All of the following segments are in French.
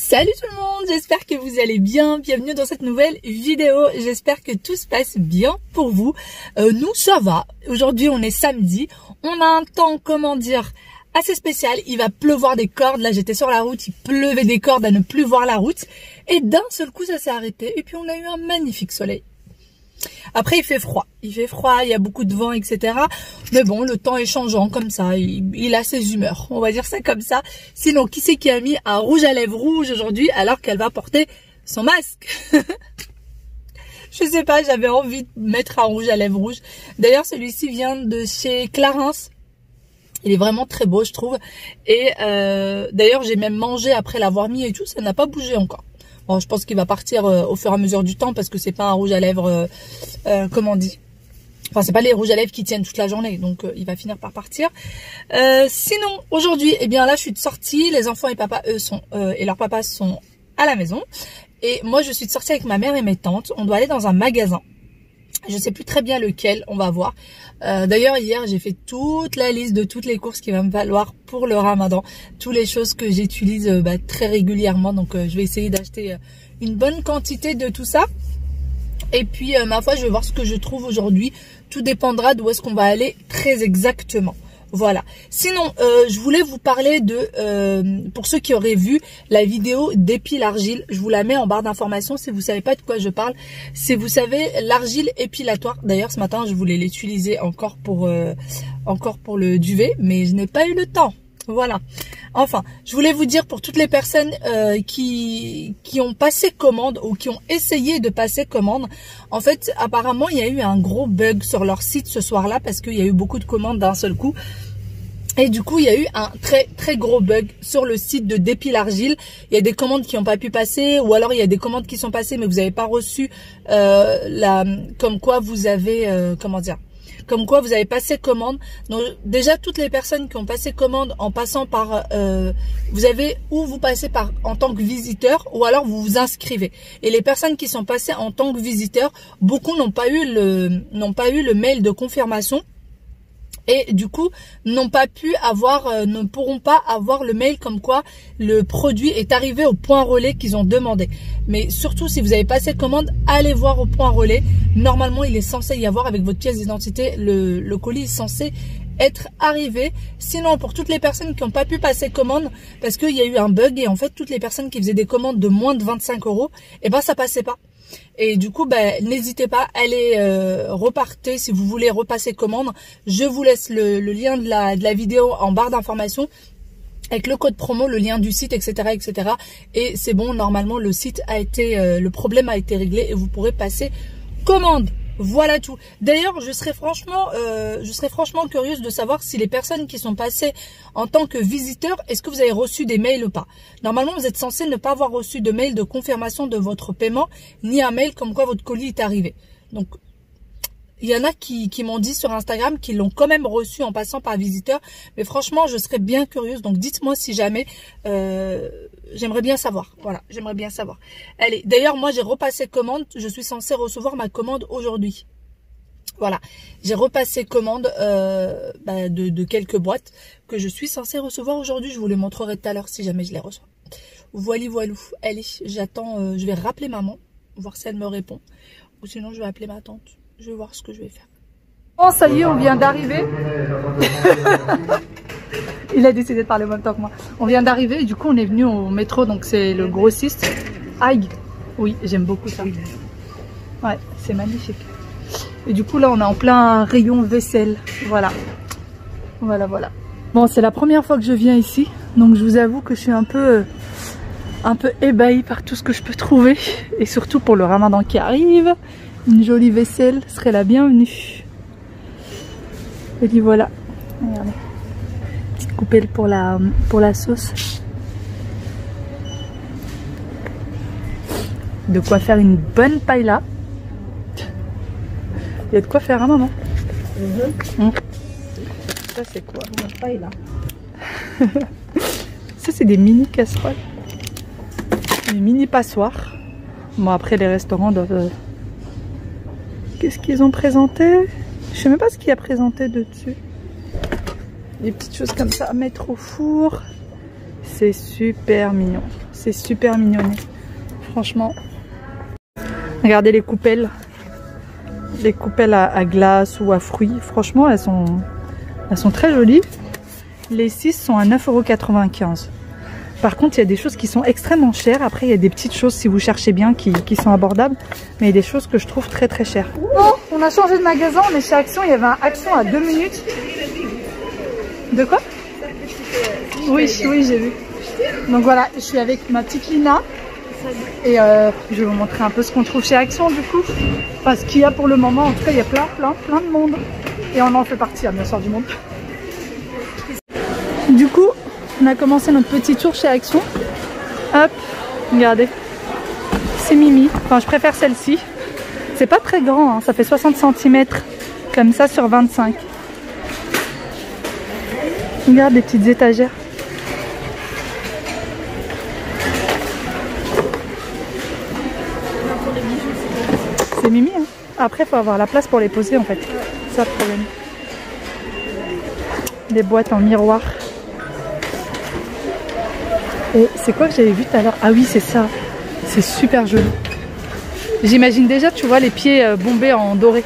Salut tout le monde, j'espère que vous allez bien, bienvenue dans cette nouvelle vidéo, j'espère que tout se passe bien pour vous. Nous ça va, aujourd'hui on est samedi, on a un temps, comment dire, assez spécial, il va pleuvoir des cordes, là j'étais sur la route, il pleuvait des cordes à ne plus voir la route, et d'un seul coup ça s'est arrêté, et puis on a eu un magnifique soleil. Après il fait froid, il y a beaucoup de vent, etc. Mais bon, le temps est changeant comme ça, il a ses humeurs, on va dire ça comme ça. Sinon, qui c'est qui a mis un rouge à lèvres rouge aujourd'hui alors qu'elle va porter son masque? Je sais pas, j'avais envie de mettre un rouge à lèvres rouge. D'ailleurs, celui-ci vient de chez Clarins. Il est vraiment très beau, je trouve. Et d'ailleurs, j'ai même mangé après l'avoir mis et tout, ça n'a pas bougé encore. Bon, je pense qu'il va partir au fur et à mesure du temps parce que c'est pas un rouge à lèvres, comment on dit, enfin c'est pas les rouges à lèvres qui tiennent toute la journée, donc il va finir par partir. Sinon aujourd'hui, eh bien là je suis de sortie, les enfants et papa eux sont et leur papa sont à la maison et moi je suis de sortie avec ma mère et mes tantes. On doit aller dans un magasin. Je sais plus très bien lequel, on va voir. D'ailleurs hier j'ai fait toute la liste de toutes les courses qu'il va me falloir pour le ramadan, toutes les choses que j'utilise très régulièrement, donc je vais essayer d'acheter une bonne quantité de tout ça. Et puis ma foi je vais voir ce que je trouve aujourd'hui, tout dépendra d'où est-ce qu'on va aller très exactement. Voilà. Sinon, je voulais vous parler de, pour ceux qui auraient vu la vidéo d'épile argile, je vous la mets en barre d'informations si vous savez pas de quoi je parle. Si vous savez, l'argile épilatoire. D'ailleurs, ce matin, je voulais l'utiliser encore pour le duvet, mais je n'ai pas eu le temps. Voilà. Enfin, je voulais vous dire pour toutes les personnes qui ont passé commande ou qui ont essayé de passer commande. En fait, apparemment, il y a eu un gros bug sur leur site ce soir-là parce qu'il y a eu beaucoup de commandes d'un seul coup. Et du coup, il y a eu un très gros bug sur le site de Dépile Argile. Il y a des commandes qui n'ont pas pu passer, ou alors il y a des commandes qui sont passées mais vous n'avez pas reçu comme quoi vous avez comme quoi vous avez passé commande. Donc déjà toutes les personnes qui ont passé commande en passant par vous passez par en tant que visiteur ou alors vous vous inscrivez. Et les personnes qui sont passées en tant que visiteur, beaucoup n'ont pas eu le mail de confirmation. Et du coup, ne pourront pas avoir le mail comme quoi le produit est arrivé au point relais qu'ils ont demandé. Mais surtout, si vous avez passé commande, allez voir au point relais. Normalement, il est censé y avoir avec votre pièce d'identité, le colis est censé être arrivé. Sinon, pour toutes les personnes qui n'ont pas pu passer commande, parce qu'il y a eu un bug et en fait, toutes les personnes qui faisaient des commandes de moins de 25 €, eh ben, ça passait pas. Et du coup, n'hésitez pas, allez repartez si vous voulez repasser commande. Je vous laisse le lien de la vidéo en barre d'informations avec le code promo, le lien du site, etc., etc. Et c'est bon, normalement le site a été, le problème a été réglé et vous pourrez passer commande. Voilà tout. D'ailleurs, je serais franchement curieuse de savoir si les personnes qui sont passées en tant que visiteurs, est-ce que vous avez reçu des mails ou pas. Normalement, vous êtes censé ne pas avoir reçu de mail de confirmation de votre paiement, ni un mail comme quoi votre colis est arrivé. Donc, il y en a qui m'ont dit sur Instagram qu'ils l'ont quand même reçu en passant par visiteur. Mais franchement, je serais bien curieuse. Donc, dites-moi si jamais... j'aimerais bien savoir. Voilà, j'aimerais bien savoir. Allez, d'ailleurs, moi, j'ai repassé commande. Je suis censée recevoir ma commande aujourd'hui. Voilà, j'ai repassé commande de quelques boîtes que je suis censée recevoir aujourd'hui. Je vous les montrerai tout à l'heure si jamais je les reçois. Voilou. Allez, j'attends. Je vais rappeler maman, voir si elle me répond. Ou sinon, je vais appeler ma tante. Je vais voir ce que je vais faire. Oh, ça y est, on vient d'arriver. Il a décidé de parler en même temps que moi. On vient d'arriver et du coup, on est venu au métro. Donc, c'est le grossiste. Aïe. Oui, j'aime beaucoup ça. Ouais, c'est magnifique. Et du coup, là, on est en plein rayon vaisselle. Voilà. Voilà. Bon, c'est la première fois que je viens ici. Donc, je vous avoue que je suis un peu ébahie par tout ce que je peux trouver. Et surtout pour le ramadan qui arrive. Une jolie vaisselle serait la bienvenue. Et puis voilà, regardez, petite coupelle pour la sauce. De quoi faire une bonne paella. Il y a de quoi faire, hein, maman? Ça c'est quoi? Une paella. Ça c'est des mini casseroles, des mini passoires. Bon, après les restaurants doivent... Qu'est-ce qu'ils ont présenté? Je sais même pas ce qu'il y a présenté dessus. Des petites choses comme ça à mettre au four. C'est super mignon. C'est super mignonné. Franchement. Regardez les coupelles. Les coupelles à glace ou à fruits. Franchement, elles sont très jolies. Les 6 sont à 9,95 €. Par contre, il y a des choses qui sont extrêmement chères. Après, il y a des petites choses, si vous cherchez bien, qui sont abordables. Mais il y a des choses que je trouve très très chères. Oh, on a changé de magasin. On est chez Action. Il y avait un Action à 2 minutes. De quoi? Oui, oui, j'ai vu. Donc voilà, je suis avec ma petite Lina. Et je vais vous montrer un peu ce qu'on trouve chez Action du coup. Parce qu'il y a pour le moment, en tout cas, il y a plein de monde. Et on en fait partie, bien sûr, du monde. Du coup, on a commencé notre petit tour chez Action. Hop, regardez. C'est Mimi. Enfin, je préfère celle-ci. C'est pas très grand, hein. Ça fait 60 cm. Comme ça sur 25. Regarde les petites étagères. C'est Mimi, hein. Après, il faut avoir la place pour les poser en fait. C'est ça le problème. Des boîtes en miroir. Et c'est quoi que j'avais vu tout à l'heure? Ah oui, c'est ça. C'est super joli. J'imagine déjà, tu vois, les pieds bombés en doré.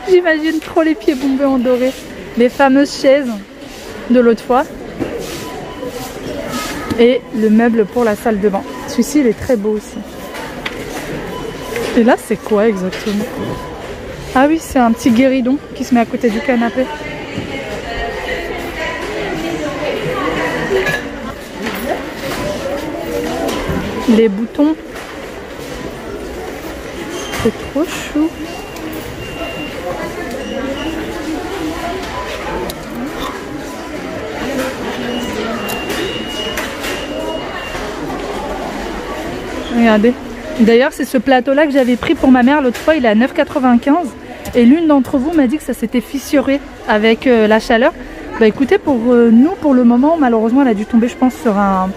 J'imagine trop les pieds bombés en doré. Les fameuses chaises de l'autre fois. Et le meuble pour la salle de bain. Celui-ci, il est très beau aussi. Et là, c'est quoi exactement? Ah oui, c'est un petit guéridon qui se met à côté du canapé. Les boutons. C'est trop chou. Regardez. D'ailleurs, c'est ce plateau-là que j'avais pris pour ma mère l'autre fois. Il est à 9,95 €. Et l'une d'entre vous m'a dit que ça s'était fissuré avec la chaleur. Bah écoutez, pour nous, pour le moment, malheureusement, elle a dû tomber, je pense, sur un...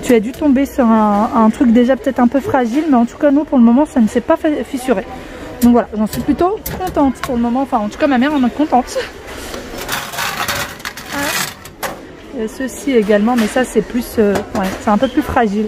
Tu as dû tomber sur un truc déjà peut-être un peu fragile. Mais en tout cas, nous, pour le moment, ça ne s'est pas fissuré. Donc voilà, j'en suis plutôt contente pour le moment. Enfin, en tout cas, ma mère en est contente. Il y a ceci également, mais ça, c'est plus... ouais, c'est un peu plus fragile.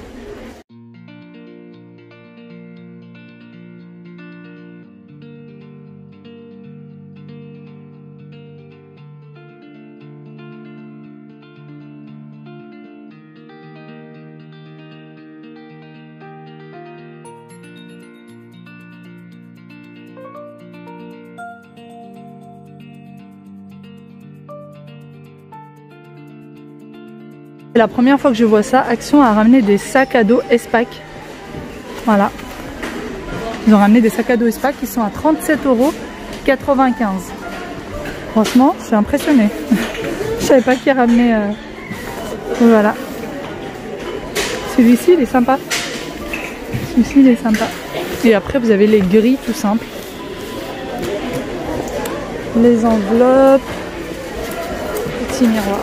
C'est la première fois que je vois ça. Action a ramené des sacs à dos Espac. Voilà. Ils ont ramené des sacs à dos Espac qui sont à 37,95 €. Franchement, je suis impressionnée. Je savais pas qui ramenait. Voilà. Celui-ci, il est sympa. Celui-ci, il est sympa. Et après, vous avez les grilles tout simples. Les enveloppes. Petit miroir.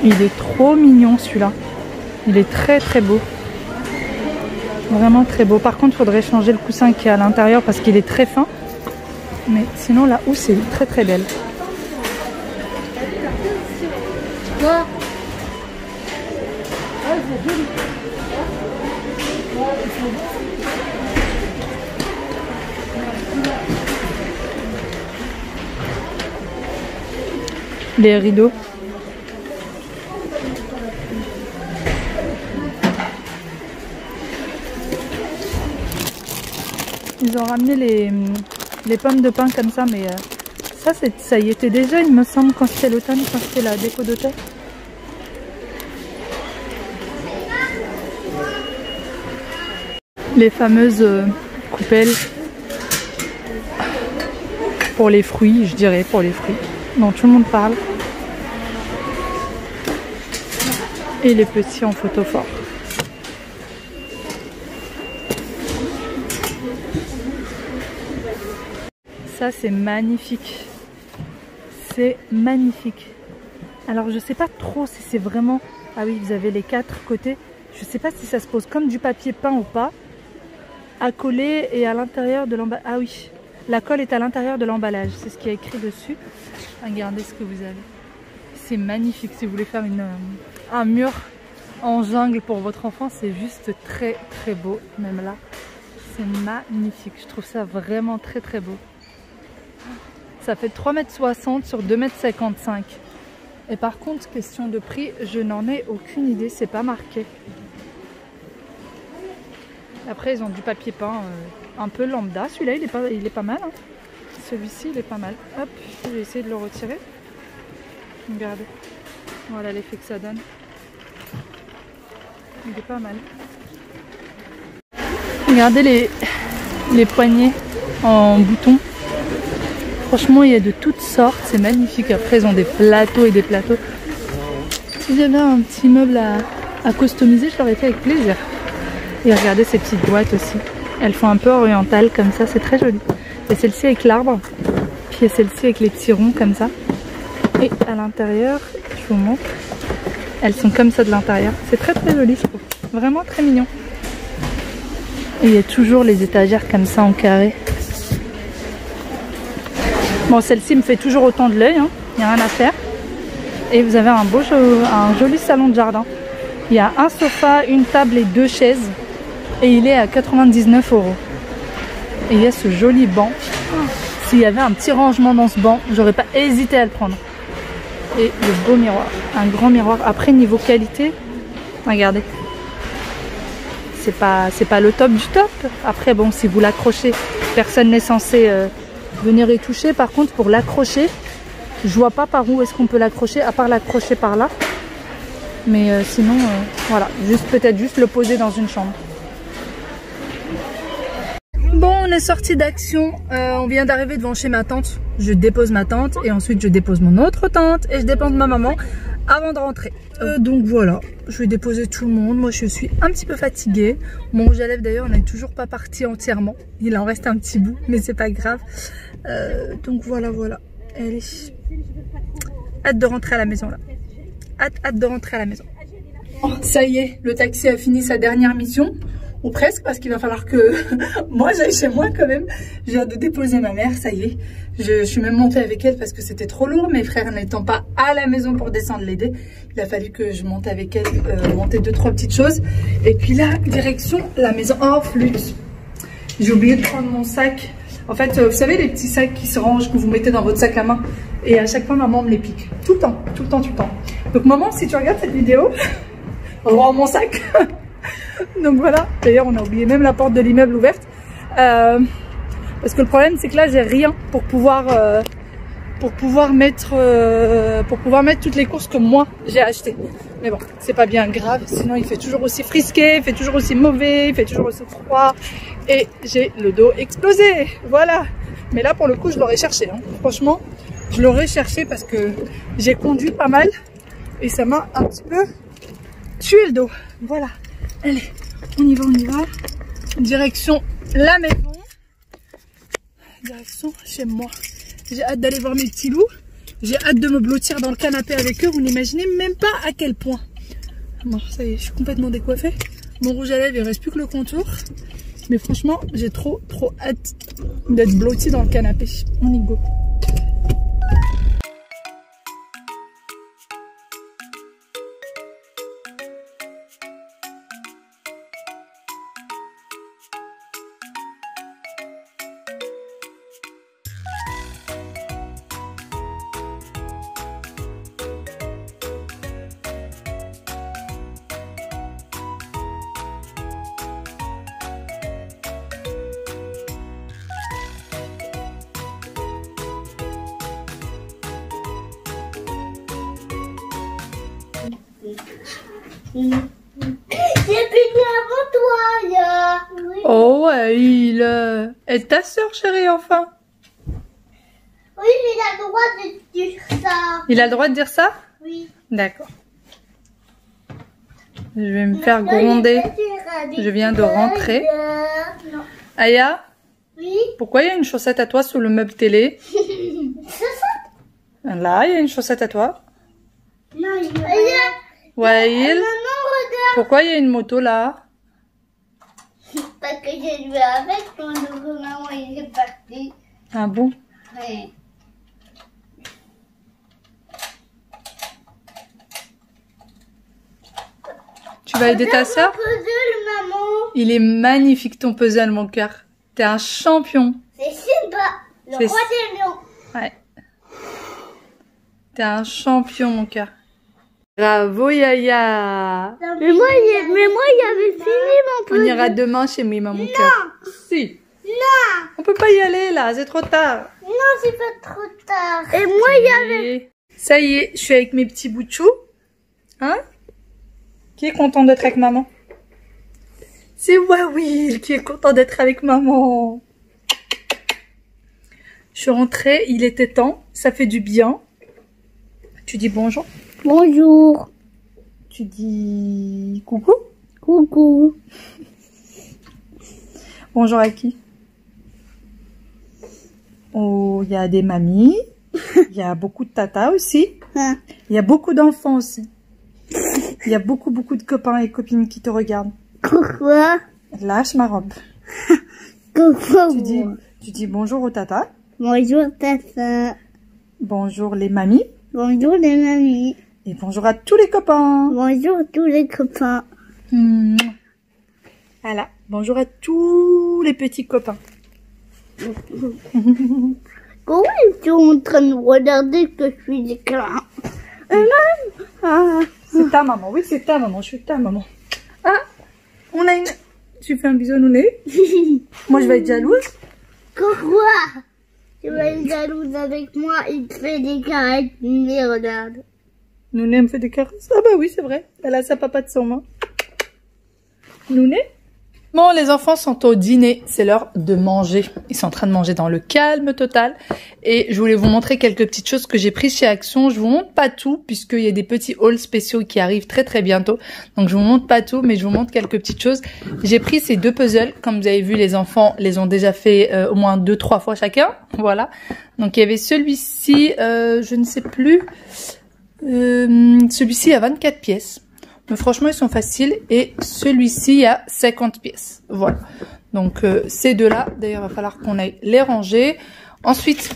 Il est trop mignon celui-là. Il est très très beau. Vraiment très beau. Par contre, il faudrait changer le coussin qui est à l'intérieur parce qu'il est très fin. Mais sinon, la housse est très très belle. Les rideaux. Ils ont ramené les pommes de pin comme ça, mais ça y était déjà, il me semble, quand c'était l'automne, quand c'était la déco d'automne. Les fameuses coupelles pour les fruits, je dirais, pour les fruits, dont tout le monde parle. Et les petits en photo fort. Ça, c'est magnifique. C'est magnifique. Alors, je sais pas trop si c'est vraiment Ah oui, vous avez les 4 côtés. Je sais pas si ça se pose comme du papier peint ou pas. À coller et à l'intérieur de l'emballage. Ah oui, la colle est à l'intérieur de l'emballage. C'est ce qui est écrit dessus. Regardez ce que vous avez. C'est magnifique. Si vous voulez faire un mur en jungle pour votre enfant, c'est juste très très beau. Même là, c'est magnifique. Je trouve ça vraiment très très beau. Ça fait 3,60 m sur 2,55 m. Et par contre, question de prix, je n'en ai aucune idée. C'est pas marqué. Après, ils ont du papier peint un peu lambda. Celui-là, il est pas mal. Hein. Celui-ci, il est pas mal. Hop, je vais essayer de le retirer. Regardez. Voilà l'effet que ça donne. Il est pas mal. Regardez les poignées en bouton. Franchement, il y a de toutes sortes. C'est magnifique. Après, ils ont des plateaux et des plateaux. Si j'avais un petit meuble à customiser, je l'aurais fait avec plaisir. Et regardez ces petites boîtes aussi. Elles font un peu orientales comme ça, c'est très joli. Et celle-ci avec l'arbre. Puis celle-ci avec les petits ronds comme ça. Et à l'intérieur, je vous montre. Elles sont comme ça de l'intérieur. C'est très très joli, je trouve. Vraiment très mignon. Et il y a toujours les étagères comme ça en carré. Bon, celle-ci me fait toujours autant de l'œil. Hein. Il n'y a rien à faire. Et vous avez un joli salon de jardin. Il y a un sofa, une table et 2 chaises. Et il est à 99 €. Et il y a ce joli banc. S'il y avait un petit rangement dans ce banc, j'aurais pas hésité à le prendre. Et le beau miroir, un grand miroir. Après, niveau qualité, regardez. C'est pas le top du top. Après, bon, si vous l'accrochez, personne n'est censé venir y toucher. Par contre, pour l'accrocher, je vois pas par où est-ce qu'on peut l'accrocher, à part l'accrocher par là. Mais sinon, voilà, peut-être juste le poser dans une chambre. Bon, on est sorti d'Action, on vient d'arriver devant chez ma tante. Je dépose ma tante et ensuite je dépose mon autre tante et je dépose ma maman avant de rentrer. Donc voilà, je vais déposer tout le monde. Moi je suis un petit peu fatiguée. Mon rouge à lèvres d'ailleurs n'est toujours pas parti entièrement. Il en reste un petit bout, mais c'est pas grave. Donc voilà. Allez. Hâte de rentrer à la maison là. Hâte de rentrer à la maison. Oh, ça y est, le taxi a fini sa dernière mission. Ou presque, parce qu'il va falloir que moi j'aille chez moi quand même. Je viens de déposer ma mère, ça y est. Je suis même montée avec elle parce que c'était trop lourd. Mes frères n'étant pas à la maison pour descendre l'aider, il a fallu que je monte avec elle, monter 2-3 petites choses. Et puis là, direction la maison. Oh, flûte. J'ai oublié de prendre mon sac. En fait, vous savez les petits sacs qui se rangent, que vous mettez dans votre sac à main. Et à chaque fois, maman me les pique. Tout le temps. Donc maman, si tu regardes cette vidéo, rends mon sac. Donc voilà, d'ailleurs on a oublié même la porte de l'immeuble ouverte parce que le problème c'est que là j'ai rien pour pouvoir mettre toutes les courses que moi j'ai achetées. Mais bon, c'est pas bien grave, sinon il fait toujours aussi frisqué, il fait toujours aussi mauvais, il fait toujours aussi froid et j'ai le dos explosé. Voilà, mais là pour le coup je l'aurais cherché, hein. Franchement je l'aurais cherché parce que j'ai conduit pas mal et ça m'a un petit peu tué le dos. Voilà. Allez, on y va. Direction la maison. Direction chez moi. J'ai hâte d'aller voir mes petits loups. J'ai hâte de me blottir dans le canapé avec eux. Vous n'imaginez même pas à quel point. Bon, ça y est, je suis complètement décoiffée. Mon rouge à lèvres, il reste plus que le contour. Mais franchement, j'ai trop hâte d'être blottie dans le canapé. On y go. J'ai fini avant toi, là. Oui. Oh ouais, est ta soeur chérie enfin? Oui, mais il a le droit de dire ça. Il a le droit de dire ça? Oui. D'accord. Je vais me faire gronder. Je viens de rentrer. Non. Aya, Oui. pourquoi il y a une chaussette à toi sous le meuble télé? C'est ça? Là, il y a une chaussette à toi. Non, il Waïl, Maman, regarde. pourquoi il y a une moto là? Parce que j'ai joué avec quand maman il est parti. Ah bon? Ouais. Tu vas aider ta sœur? Puzzle, maman. Il est magnifique ton puzzle, mon cœur. T'es un champion. C'est Simba, le C'est- roi des lions. Ouais. T'es un champion, mon cœur. Bravo, Yaya. Mais moi, il avait fini mon On puzzle. ira demain chez Mima, mon cœur. Si. Non, On peut pas y aller, là. C'est trop tard. non, c'est pas trop tard. Et moi, il y avait... Et ça y est, je suis avec mes petits bouts de chou. Hein? Qui est content d'être avec maman? C'est Wawil qui est content d'être avec maman. Je suis rentrée, il était temps, ça fait du bien. Tu dis bonjour? Bonjour. Tu dis coucou? Coucou. Bonjour à qui? Oh, il y a des mamies, il y a beaucoup de tatas aussi, Hein. il y a beaucoup d'enfants aussi. Il y a beaucoup de copains et copines qui te regardent. Pourquoi? Lâche ma robe. Pourquoi? Tu dis bonjour aux tatas, Bonjour, Tata. bonjour les mamies Bonjour, les mamies. et bonjour à tous les copains. Bonjour, tous les copains. Voilà, bonjour à tous les petits copains. Comment ils sont en train de regarder que je suis l'écran? Ah. C'est ta maman, oui c'est ta maman, je suis ta maman. Ah, on a une... Tu fais un bisou à Nouné? Moi je vais être jalouse. Pourquoi? Tu vas être jalouse avec moi, il te fait des caresses, mais regarde. Nouné me fait des caresses. Ah bah oui c'est vrai, elle a sa papa de son main. Nouné? Bon, les enfants sont au dîner, c'est l'heure de manger. Ils sont en train de manger dans le calme total. Et je voulais vous montrer quelques petites choses que j'ai prises chez Action. Je vous montre pas tout, puisqu'il y a des petits hauls spéciaux qui arrivent très bientôt. Donc je vous montre pas tout, mais je vous montre quelques petites choses. J'ai pris ces deux puzzles. Comme vous avez vu, les enfants les ont déjà fait au moins 2-3 fois chacun. Voilà. Donc il y avait celui-ci, je ne sais plus. Celui-ci a 24 pièces. Mais franchement, ils sont faciles. Et celui-ci a 50 pièces. Voilà. Donc, ces deux-là, d'ailleurs, il va falloir qu'on aille les ranger. Ensuite,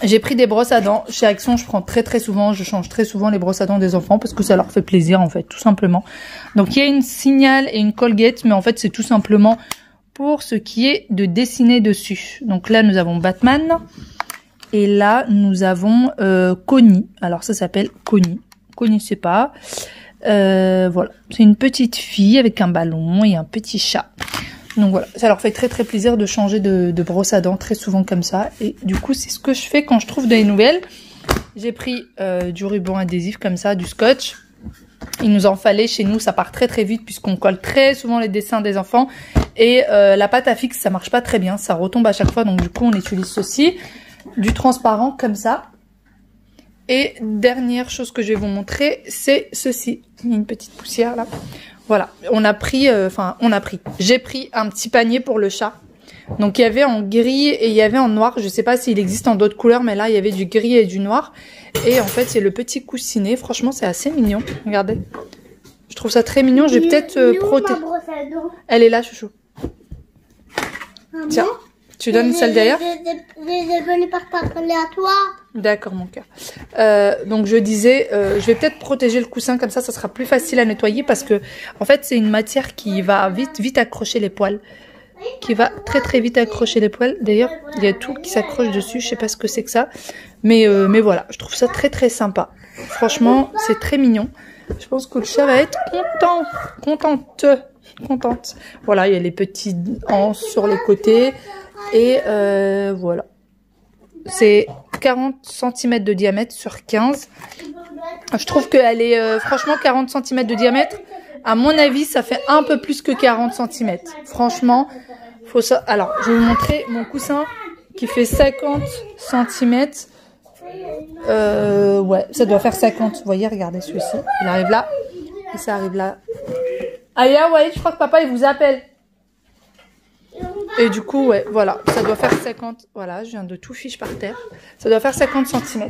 j'ai pris des brosses à dents. Chez Action, je prends très souvent. Je change très souvent les brosses à dents des enfants parce que ça leur fait plaisir, en fait, tout simplement. Donc, il y a une Signal et une Colgate. Mais en fait, c'est tout simplement pour ce qui est de dessiner dessus. Donc là, nous avons Batman. Et là, nous avons Connie. Alors, ça s'appelle Connie. Connaissez pas. Voilà, c'est une petite fille avec un ballon et un petit chat. Donc voilà, ça leur fait très plaisir de changer de brosse à dents très souvent comme ça. Et du coup, c'est ce que je fais quand je trouve des nouvelles. J'ai pris du ruban adhésif comme ça, du scotch. Il nous en fallait chez nous, ça part très vite puisqu'on colle très souvent les dessins des enfants. Et la pâte à fixe, ça marche pas très bien, ça retombe à chaque fois. Donc du coup, on utilise ceci, du transparent comme ça. Et dernière chose que je vais vous montrer, c'est ceci. Il y a une petite poussière là. Voilà, j'ai pris un petit panier pour le chat. Donc il y avait en gris et il y avait en noir. Je sais pas s'il existe en d'autres couleurs, mais là il y avait du gris et du noir. Et en fait c'est le petit coussinet. Franchement c'est assez mignon. Regardez. Je trouve ça très mignon. Je vais peut-être protéger. Elle est là, chouchou. Tiens. Tu donnes celle derrière? Je les ai venus par aléatoire. D'accord, mon cœur. Donc je disais, je vais peut-être protéger le coussin comme ça sera plus facile à nettoyer parce que en fait c'est une matière qui va vite accrocher les poils, qui va très vite accrocher les poils. D'ailleurs, il y a tout qui s'accroche dessus. Je sais pas ce que c'est que ça, mais voilà, je trouve ça très sympa. Franchement, c'est très mignon. Je pense que le chat va être contente. Voilà, il y a les petits anses sur les côtés. Et voilà. C'est 40 cm de diamètre sur 15. Je trouve qu'elle est franchement 40 cm de diamètre. À mon avis, ça fait un peu plus que 40 cm. Franchement, faut ça. Alors, je vais vous montrer mon coussin qui fait 50 cm. Ouais, ça doit faire 50. Vous voyez, regardez celui-ci. Il arrive là. Et ça arrive là. Aya, ouais, je crois que papa, il vous appelle. Et du coup, ouais, voilà, ça doit faire 50. Voilà, je viens de tout fiche par terre. Ça doit faire 50 cm.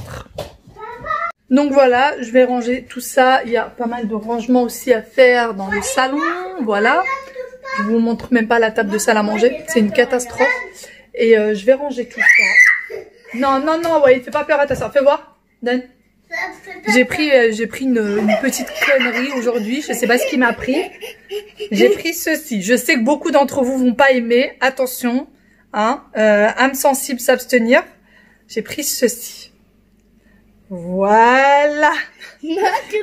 Donc voilà, je vais ranger tout ça. Il y a pas mal de rangements aussi à faire dans le salon. Voilà. Je vous montre même pas la table de salle à manger. C'est une catastrophe. Et je vais ranger tout ça. Non, non, non, ouais, fais pas peur à ta soeur. Fais voir, Dan. J'ai pris une petite connerie aujourd'hui. Je sais pas ce qui m'a pris. J'ai pris ceci. Je sais que beaucoup d'entre vous vont pas aimer. Attention, hein. Âme sensible, s'abstenir. J'ai pris ceci. Voilà.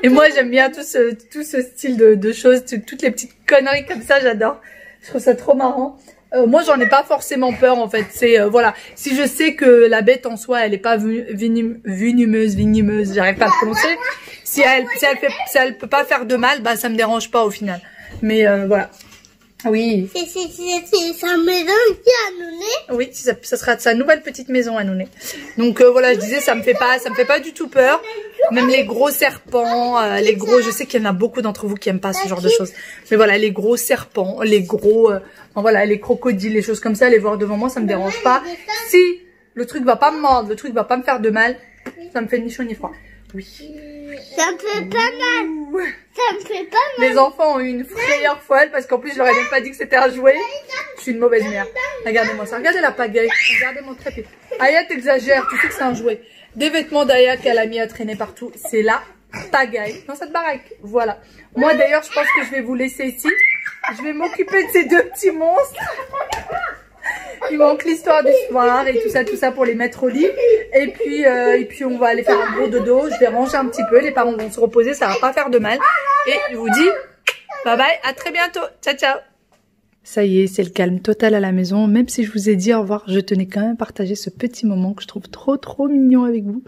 Et moi j'aime bien tout ce style de choses, toutes les petites conneries comme ça, j'adore. Je trouve ça trop marrant. Moi j'en ai pas forcément peur en fait. C'est voilà, si je sais que la bête en soi elle est pas venimeuse, j'arrive pas à le prononcer. Si elle peut pas faire de mal, bah ça me dérange pas au final. Mais voilà. Oui. C'est sa maison qui a Nouné. Oui, ça sera sa nouvelle petite maison à Nouné. Donc voilà, je disais, ça me fait pas du tout peur. Même les gros serpents, les gros, je sais qu'il y en a beaucoup d'entre vous qui aiment pas ce genre de choses. Mais voilà, les gros serpents, les gros, voilà, les crocodiles, les choses comme ça, les voir devant moi, ça me dérange pas. Si le truc va pas me mordre, le truc va pas me faire de mal, ça me fait ni chaud ni froid. Oui. Ça me fait pas mal. Ça me fait pas mal. Les enfants ont eu une frayeur folle parce qu'en plus je leur ai même pas dit que c'était un jouet. Je suis une mauvaise mère. Regardez-moi ça, regardez la pagaille. Regardez mon trépied. Aya t'exagères, tu sais que c'est un jouet. Des vêtements d'Aya qu'elle a mis à traîner partout. C'est la pagaille dans cette baraque. Voilà. Moi d'ailleurs je pense que je vais vous laisser ici. Je vais m'occuper de ces deux petits monstres. Il manque l'histoire du soir et tout ça pour les mettre au lit. Et puis on va aller faire un gros dodo. Je vais ranger un petit peu. Les parents vont se reposer. Ça va pas faire de mal. Et je vous dis bye bye. À très bientôt. Ciao, ciao. Ça y est, c'est le calme total à la maison. Même si je vous ai dit au revoir, je tenais quand même à partager ce petit moment que je trouve trop mignon avec vous.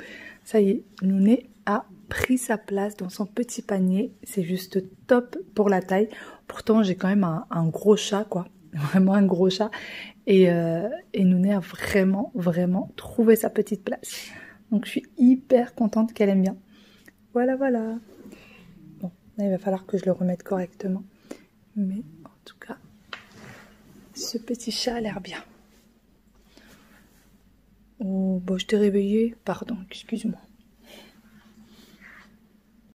Ça y est, Nouné a pris sa place dans son petit panier. C'est juste top pour la taille. Pourtant, j'ai quand même un gros chat, quoi. Vraiment un gros chat. Et Nouné a vraiment trouvé sa petite place. Donc je suis hyper contente qu'elle aime bien. Voilà. Bon, là, il va falloir que je le remette correctement. Mais en tout cas, ce petit chat a l'air bien. Oh, bon, je t'ai réveillé. Pardon, excuse-moi.